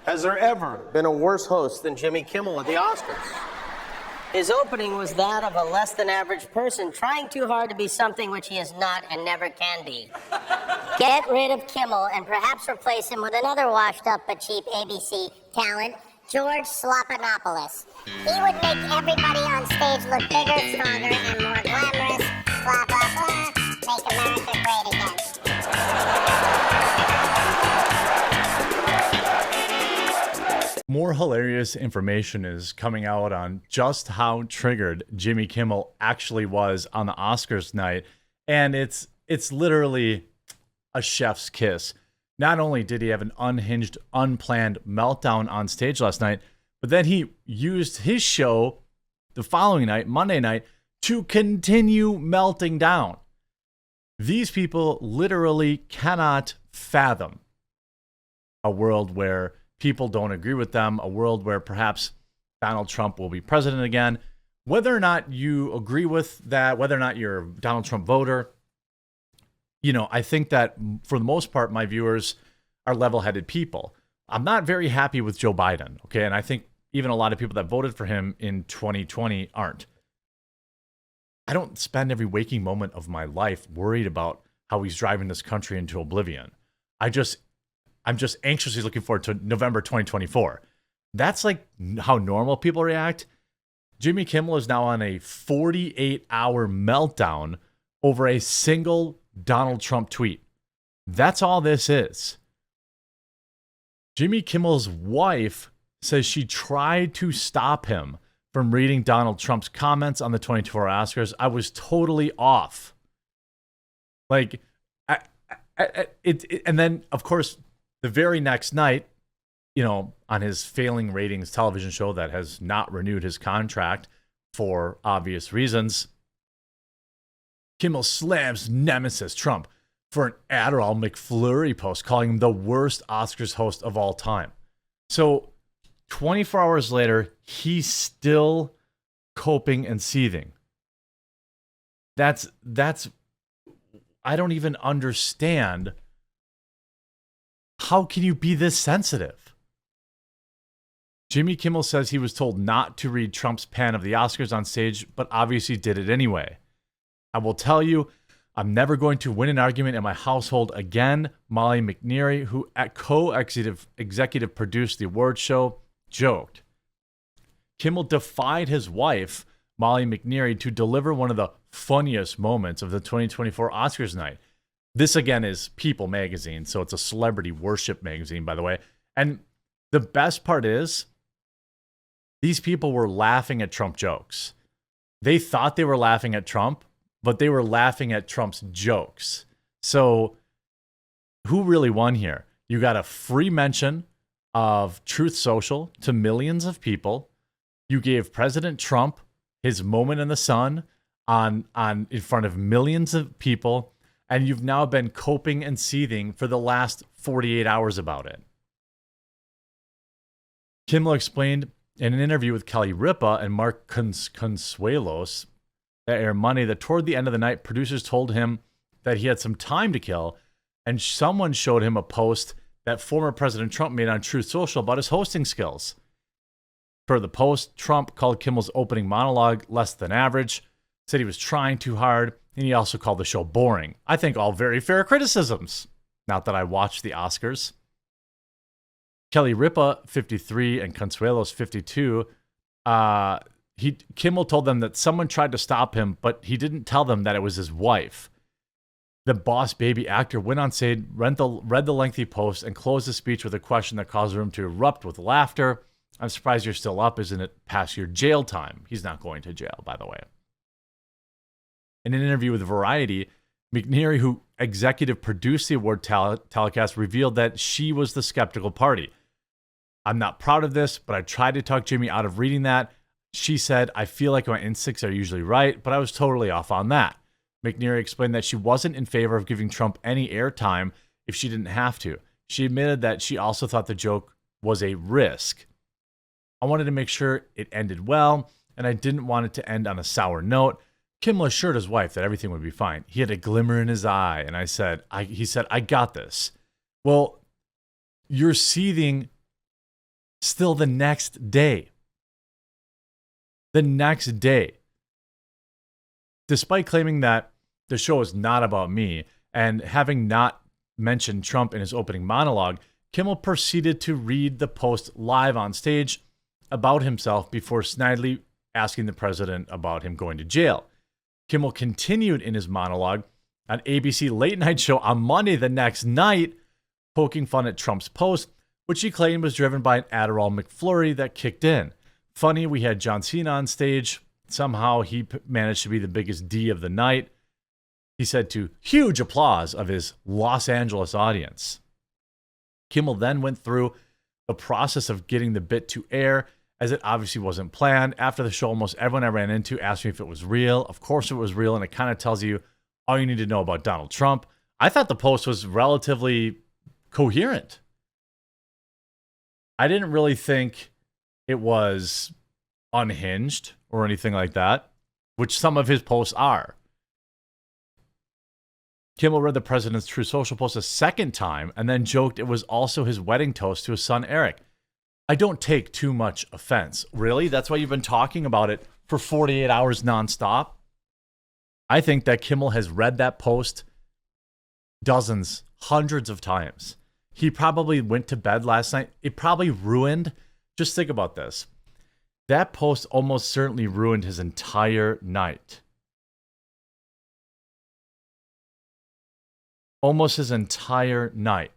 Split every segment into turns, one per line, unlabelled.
Has there ever been a worse host than Jimmy Kimmel at the Oscars?
His opening was that of a less than average person trying too hard to be something which he is not and never can be. Get rid of Kimmel and perhaps replace him with another washed up but cheap ABC talent, George Slopinopoulos. He would make everybody on stage look bigger, stronger, and more glamorous. Blah, blah, blah. Make America great again.
More hilarious information is coming out on just how triggered Jimmy Kimmel actually was on the Oscars night. And it's literally a chef's kiss. Not only did he have an unhinged, unplanned meltdown on stage last night, but then he used his show the following night, Monday night, to continue melting down. These people literally cannot fathom a world where people don't agree with them, a world where perhaps Donald Trump will be president again. Whether or not you agree with that, whether or not you're a Donald Trump voter, you know, I think that for the most part, my viewers are level-headed people. I'm not very happy with Joe Biden, okay? And I think even a lot of people that voted for him in 2020 aren't. I don't spend every waking moment of my life worried about how he's driving this country into oblivion. I'm just anxiously looking forward to November 2024. That's like how normal people react. Jimmy Kimmel is now on a 48-hour meltdown over a single Donald Trump tweet. That's all this is. Jimmy Kimmel's wife says she tried to stop him from reading Donald Trump's comments on the 2024 Oscars. I was totally off. Like, and then, of course, the very next night, you know, on his failing ratings television show that has not renewed his contract for obvious reasons, Kimmel slams nemesis Trump for an Adderall McFlurry post, calling him the worst Oscars host of all time. So 24 hours later, he's still coping and seething. That's I don't even understand. How can you be this sensitive? Jimmy Kimmel says he was told not to read Trump's pan of the Oscars on stage, but obviously did it anyway. I will tell you, I'm never going to win an argument in my household again. Molly McNeary, who co-executive produced the award show, joked. Kimmel defied his wife, Molly McNeary, to deliver one of the funniest moments of the 2024 Oscars night. This, again, is People magazine, so it's a celebrity worship magazine, by the way. And the best part is, these people were laughing at Trump jokes. They thought they were laughing at Trump, but they were laughing at Trump's jokes. So who really won here? You got a free mention of Truth Social to millions of people. You gave President Trump his moment in the sun on in front of millions of people, and you've now been coping and seething for the last 48 hours about it. Kimmel explained in an interview with Kelly Ripa and Mark Consuelos that aired Monday that toward the end of the night, producers told him that he had some time to kill, and someone showed him a post that former President Trump made on Truth Social about his hosting skills. Per the post, Trump called Kimmel's opening monologue less than average, said he was trying too hard, and he also called the show boring. I think all very fair criticisms. Not that I watched the Oscars. Kelly Ripa, 53, and Consuelos, 52, Kimmel told them that someone tried to stop him, but he didn't tell them that it was his wife. The Boss Baby actor went on stage, read the lengthy post, and closed the speech with a question that caused the room to erupt with laughter. I'm surprised you're still up. Isn't it past your jail time? He's not going to jail, by the way. In an interview with Variety, McNeary, who executive produced the award telecast, revealed that she was the skeptical party. I'm not proud of this, but I tried to talk Jimmy out of reading that. She said, I feel like my instincts are usually right, but I was totally off on that. McNeary explained that she wasn't in favor of giving Trump any airtime if she didn't have to. She admitted that she also thought the joke was a risk. I wanted to make sure it ended well, and I didn't want it to end on a sour note. Kimmel assured his wife that everything would be fine. He had a glimmer in his eye, and he said, I got this. Well, you're seething Still the next day. The next day. Despite claiming that the show is not about me and having not mentioned Trump in his opening monologue, Kimmel proceeded to read the post live on stage about himself before snidely asking the president about him going to jail. Kimmel continued in his monologue on ABC Late Night Show on Monday the next night, poking fun at Trump's post, which he claimed was driven by an Adderall McFlurry that kicked in. Funny, we had John Cena on stage. Somehow he managed to be the biggest D of the night. He said to huge applause of his Los Angeles audience. Kimmel then went through the process of getting the bit to air, as it obviously wasn't planned. After the show, almost everyone I ran into asked me if it was real. Of course it was real, and it kind of tells you all you need to know about Donald Trump. I thought the post was relatively coherent. I didn't really think it was unhinged or anything like that, which some of his posts are. Kimmel read the president's Truth Social post a second time and then joked it was also his wedding toast to his son, Eric. I don't take too much offense. Really? That's why you've been talking about it for 48 hours nonstop? I think that Kimmel has read that post dozens, hundreds of times. He probably went to bed last night. It probably ruined, just think about this. That post almost certainly ruined his entire night. Almost his entire night.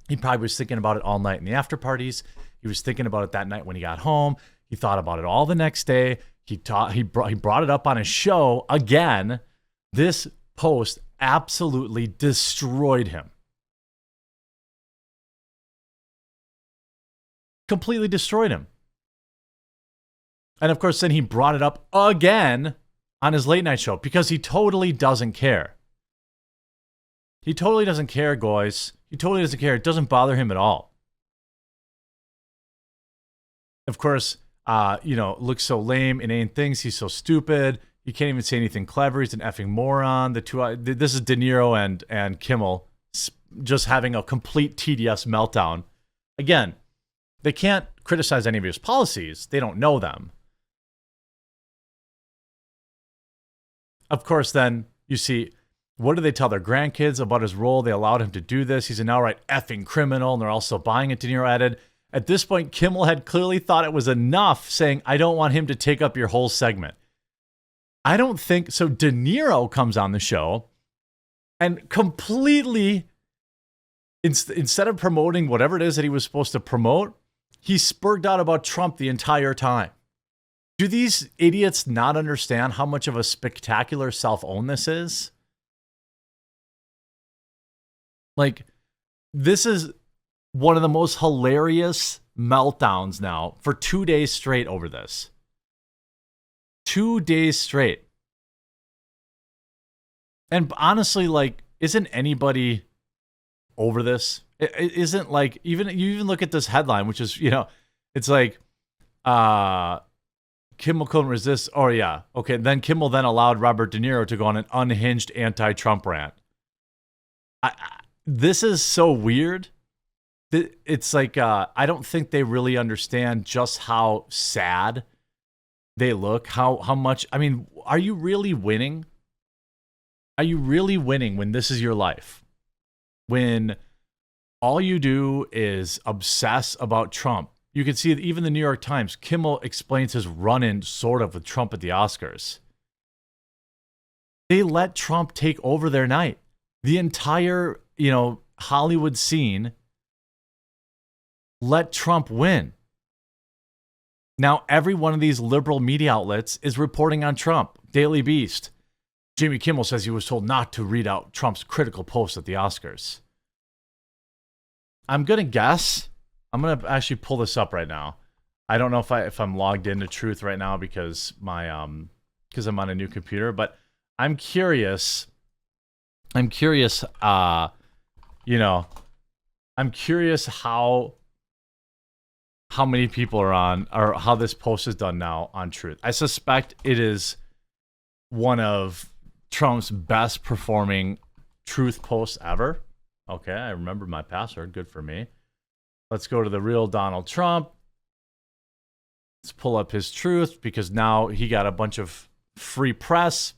He probably was thinking about it all night in the after parties. He was thinking about it that night when he got home. He thought about it all the next day. He brought it up on his show again. This post absolutely destroyed him. Completely destroyed him. And of course, then he brought it up again on his late night show because he totally doesn't care. He totally doesn't care, guys. He totally doesn't care. It doesn't bother him at all. Of course, looks so lame, inane things. He's so stupid. He can't even say anything clever. He's an effing moron. This is De Niro and Kimmel just having a complete TDS meltdown. Again, they can't criticize any of his policies. They don't know them. Of course, then you see, what do they tell their grandkids about his role? They allowed him to do this. He's an outright effing criminal, and they're also buying it. De Niro added, at this point, Kimmel had clearly thought it was enough, saying, I don't want him to take up your whole segment. I don't think so. De Niro comes on the show and completely, instead of promoting whatever it is that he was supposed to promote, he spurred out about Trump the entire time. Do these idiots not understand how much of a spectacular self-own this is? Like, this is one of the most hilarious meltdowns now for 2 days straight over this. 2 days straight. And honestly, like, isn't anybody over this? It isn't like, you even look at this headline, which is, it's like, Kimmel couldn't resist. Oh, yeah. Okay. Then Kimmel then allowed Robert De Niro to go on an unhinged anti-Trump rant. This is so weird. It's like, I don't think they really understand just how sad they look. How much, I mean, are you really winning? Are you really winning when this is your life? When all you do is obsess about Trump. You can see that even the New York Times, Kimmel explains his run-in sort of with Trump at the Oscars. They let Trump take over their night. The entire, Hollywood scene let Trump win. Now, every one of these liberal media outlets is reporting on Trump. Daily Beast. Jimmy Kimmel says he was told not to read out Trump's critical post at the Oscars. I'm going to guess. I'm going to actually pull this up right now. I don't know if I'm logged into Truth right now because because I'm on a new computer, but I'm curious. I'm curious how many people are on, or how this post is done now on Truth. I suspect it is one of Trump's best performing Truth posts ever. Okay, I remember my password. Good for me. Let's go to the real Donald Trump. Let's pull up his truth because now he got a bunch of free press.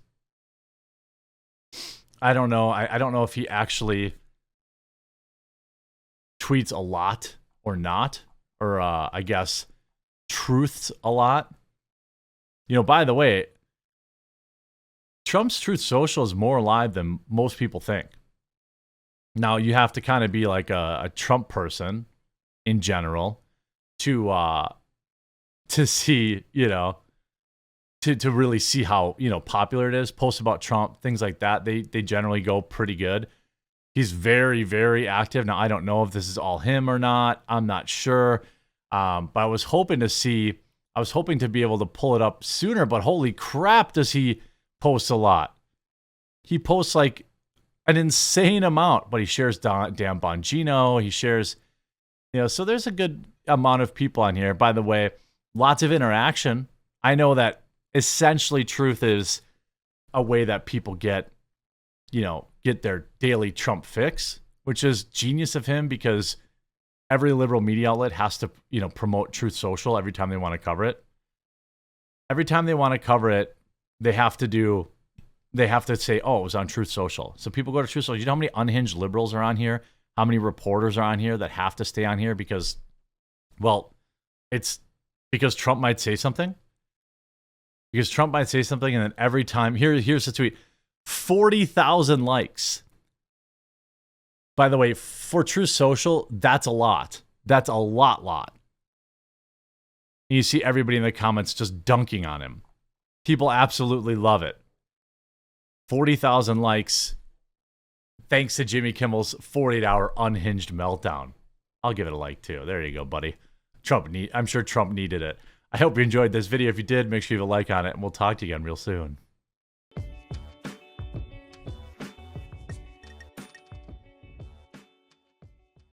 I don't know. I don't know if he actually tweets a lot or not, or I guess truths a lot. You know, by the way, Trump's Truth Social is more alive than most people think. Now, you have to kind of be like a Trump person in general to see, you know, to really see how, you know, popular it is. Posts about Trump, things like that, they generally go pretty good. He's very, very active. Now, I don't know if this is all him or not. I'm not sure. But I was hoping to be able to pull it up sooner, but holy crap, does he post a lot. He posts like an insane amount, but he shares Dan Bongino. He shares, you know, so there's a good amount of people on here. By the way, lots of interaction. I know that essentially truth is a way that people get their daily Trump fix, which is genius of him because every liberal media outlet has to, you know, promote Truth Social every time they want to cover it. Every time they want to cover it, they have to say, oh, it was on Truth Social. So people go to Truth Social. You know how many unhinged liberals are on here? How many reporters are on here that have to stay on here because, well, it's because Trump might say something. Because Trump might say something, and then every time, here's the tweet. 40,000 likes. By the way, for Truth Social, that's a lot. That's a lot. You see everybody in the comments just dunking on him. People absolutely love it. 40,000 likes. Thanks to Jimmy Kimmel's 48-hour unhinged meltdown. I'll give it a like too. There you go, buddy. I'm sure Trump needed it. I hope you enjoyed this video. If you did, make sure you leave a like on it, and we'll talk to you again real soon.